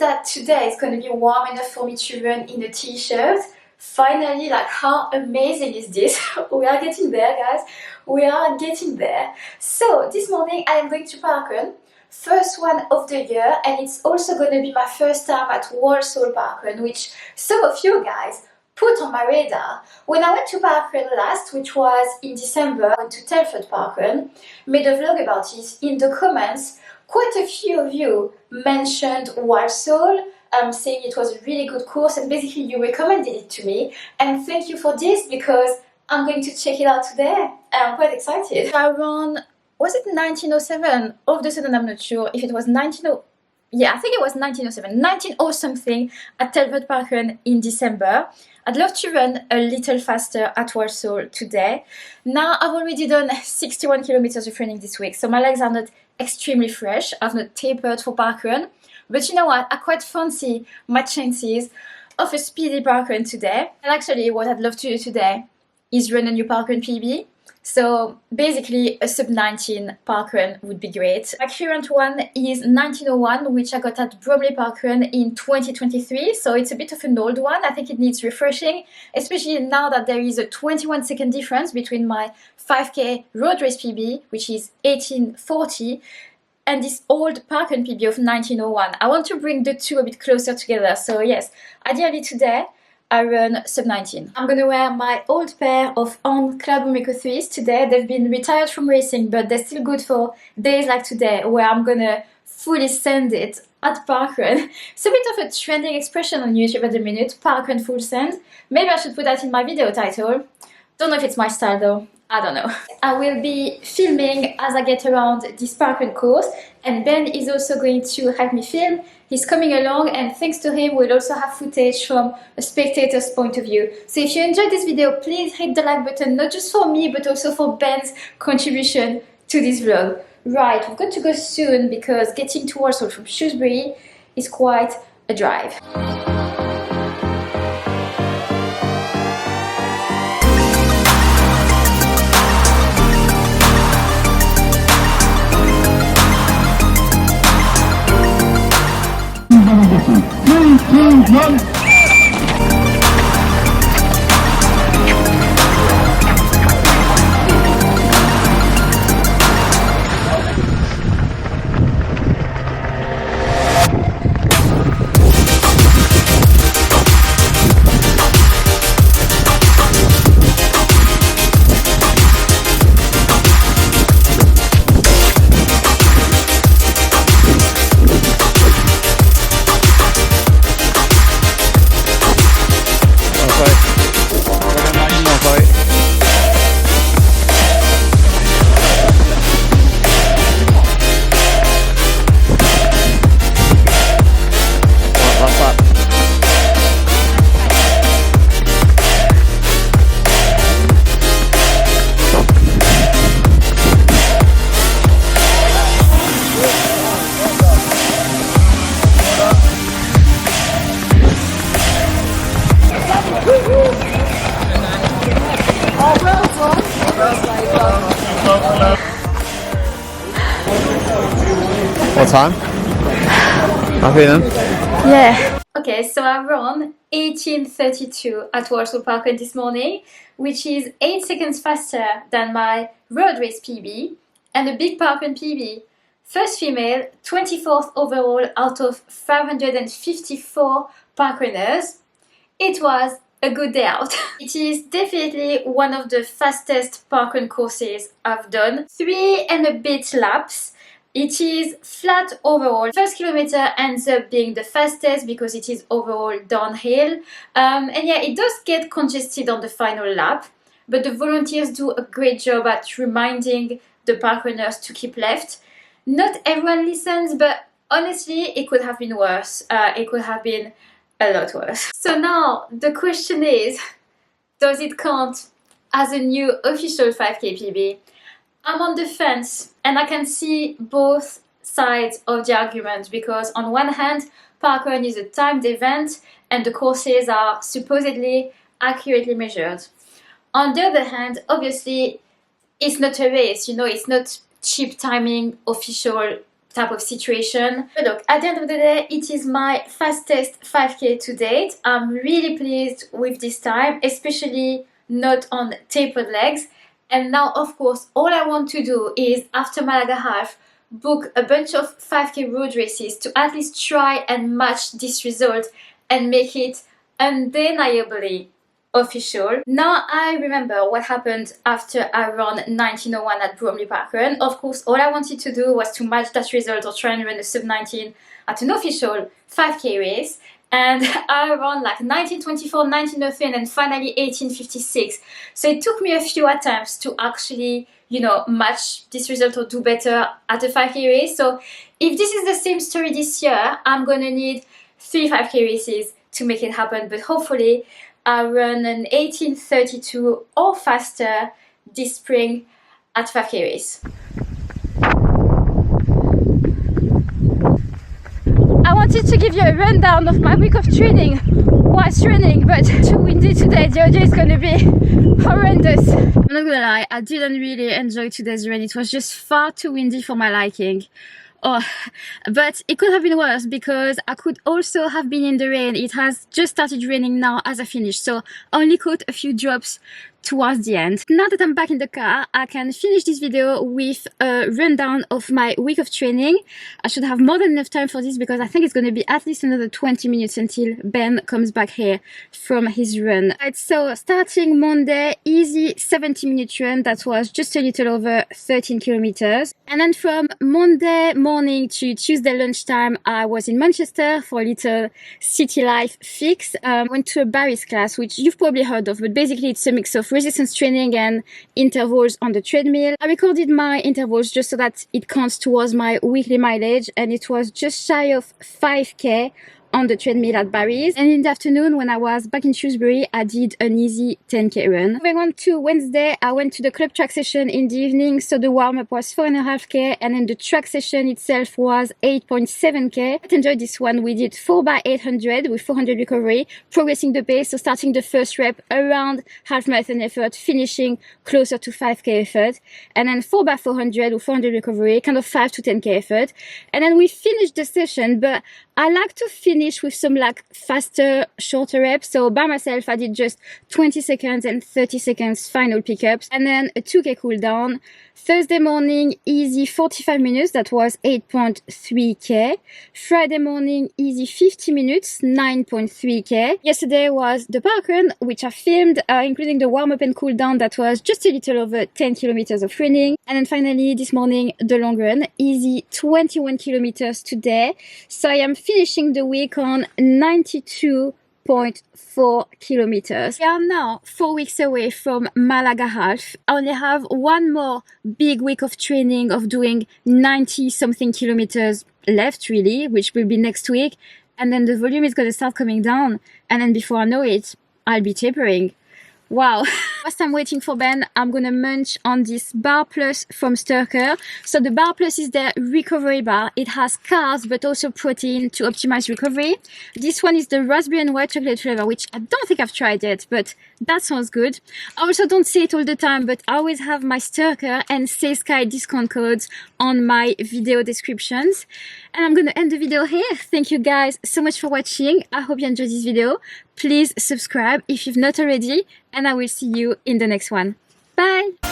that today is going to be warm enough for me to run in a t-shirt. Finally, like, how amazing is this? We are getting there, guys. We are getting there. So this morning I am going to parkrun. First one of the year, and it's also going to be my first time at Walsall Parkrun, which some of you guys put on my radar. When I went to parkrun last, which was in December, I went to Telford Parkrun, made a vlog about it. In the comments, quite a few of you mentioned Walsall, saying it was a really good course, and basically you recommended it to me. And thank you for this, because I'm going to check it out today. I'm quite excited. I ran, was it 1907? All of a sudden I'm not sure if it was 1907. Yeah, I think it was 1907, 19 something at Telford Parkrun in December. I'd love to run a little faster at Walsall today. Now I've already done 61 kilometers of running this week, so my legs are not extremely fresh. I've not tapered for parkrun, but you know what? I quite fancy my chances of a speedy parkrun today. And actually, what I'd love to do today is run a new parkrun PB. So basically a sub-19 parkrun would be great. My current one is 1901, which I got at Bromley Parkrun in 2023. So it's a bit of an old one. I think it needs refreshing, especially now that there is a 21-second difference between my 5k road race PB, which is 1840, and this old parkrun PB of 1901. I want to bring the two a bit closer together. So yes, ideally today I run sub-19. I'm gonna wear my old pair of On Cloudboom Eco 3s today. They've been retired from racing, but they're still good for days like today, where I'm gonna fully send it at parkrun. It's a bit of a trending expression on YouTube at the minute, parkrun full send. Maybe I should put that in my video title. Don't know if it's my style though. I don't know. I will be filming as I get around this parkrun course, and Ben is also going to help me film. He's coming along, and thanks to him we'll also have footage from a spectator's point of view. So if you enjoyed this video, please hit the like button, not just for me but also for Ben's contribution to this vlog. Right, we've got to go soon because getting to Walsall from Shrewsbury is quite a drive. Three, two, one. What time? Happy then? Yeah. Okay, so I ran 18:32 at Walsall Parkrun this morning, which is 8 seconds faster than my road race PB and a big parkrun PB. First female, 24th overall out of 554 parkrunners. It was a good day out. It is definitely one of the fastest parkrun courses I've done. 3 and a bit laps. It is flat overall. First kilometer ends up being the fastest because it is overall downhill. And yeah, it does get congested on the final lap, but the volunteers do a great job at reminding the parkrunners to keep left. Not everyone listens, but honestly, it could have been worse. It could have been a lot worse. So now the question is, does it count as a new official 5k PB? I'm on the fence, and I can see both sides of the argument, because on one hand, parkrun is a timed event and the courses are supposedly accurately measured. On the other hand, obviously, it's not a race, you know, it's not cheap timing official type of situation. But look, at the end of the day, it is my fastest 5k to date. I'm really pleased with this time, especially not on tapered legs. And now, of course, all I want to do is, after Malaga half, book a bunch of 5k road races to at least try and match this result and make it undeniably official. Now I remember what happened after I ran 1901 at Walsall Parkrun. Of course, all I wanted to do was to match that result or try and run a sub 19 at an official 5k race. And I ran like 1924, 1903, and then finally 1856. So it took me a few attempts to actually, you know, match this result or do better at a 5k race. So if this is the same story this year, I'm gonna need 3 5k races to make it happen. But hopefully I run an 1832 or faster this spring at 5k race. I wanted to give you a rundown of my week of training whilst running, but too windy today. The audio is going to be horrendous. I'm not gonna lie, I didn't really enjoy today's run. It was just far too windy for my liking. Oh, but it could have been worse because I could also have been in the rain. It has just started raining now as I finished, so I only caught a few drops towards the end. Now that I'm back in the car, I can finish this video with a rundown of my week of training. I should have more than enough time for this because I think it's going to be at least another 20 minutes until Ben comes back here from his run. Right, so starting Monday, easy 70-minute run that was just a little over 13 kilometers. And then from Monday morning to Tuesday lunchtime, I was in Manchester for a little city life fix. Went to a Barry's class, which you've probably heard of, but basically it's a mix of resistance training and intervals on the treadmill. I recorded my intervals just so that it counts towards my weekly mileage, and it was just shy of 5k on the treadmill at Barry's. And in the afternoon, when I was back in Shrewsbury, I did an easy 10k run. Moving on to Wednesday, I went to the club track session in the evening, so the warm-up was 4.5k, and then the track session itself was 8.7k. I enjoyed this one. We did 4x800 with 400 recovery, progressing the pace, so starting the first rep around half marathon effort, finishing closer to 5k effort, and then 4x400 with 400 recovery, kind of 5 to 10k effort. And then we finished the session, but I like to finish with some like faster, shorter reps. So by myself, I did just 20 seconds and 30 seconds final pickups, and then a 2k cool down. Thursday morning, easy 45 minutes, that was 8.3k. Friday morning, easy 50 minutes, 9.3k. Yesterday was the parkrun, which I filmed, including the warm-up and cool down, that was just a little over 10 kilometers of running. And then finally, this morning, the long run, easy 21 kilometers today. So I am finishing the week on 92.4 kilometers. We are now 4 weeks away from Malaga half. I only have one more big week of training of doing 90 something kilometers left, really, which will be next week. And then the volume is going to start coming down. And then before I know it, I'll be tapering. Wow. Whilst I'm waiting for Ben, I'm gonna munch on this Bar Plus from Sturker. So the Bar Plus is their recovery bar. It has carbs but also protein to optimize recovery. This one is the raspberry and white chocolate flavor, which I don't think I've tried yet, but that sounds good. I also don't say it all the time, but I always have my Sturker and Say Sky discount codes on my video descriptions. And I'm gonna end the video here. Thank you guys so much for watching. I hope you enjoyed this video. Please subscribe if you've not already, and I will see you in the next one. Bye!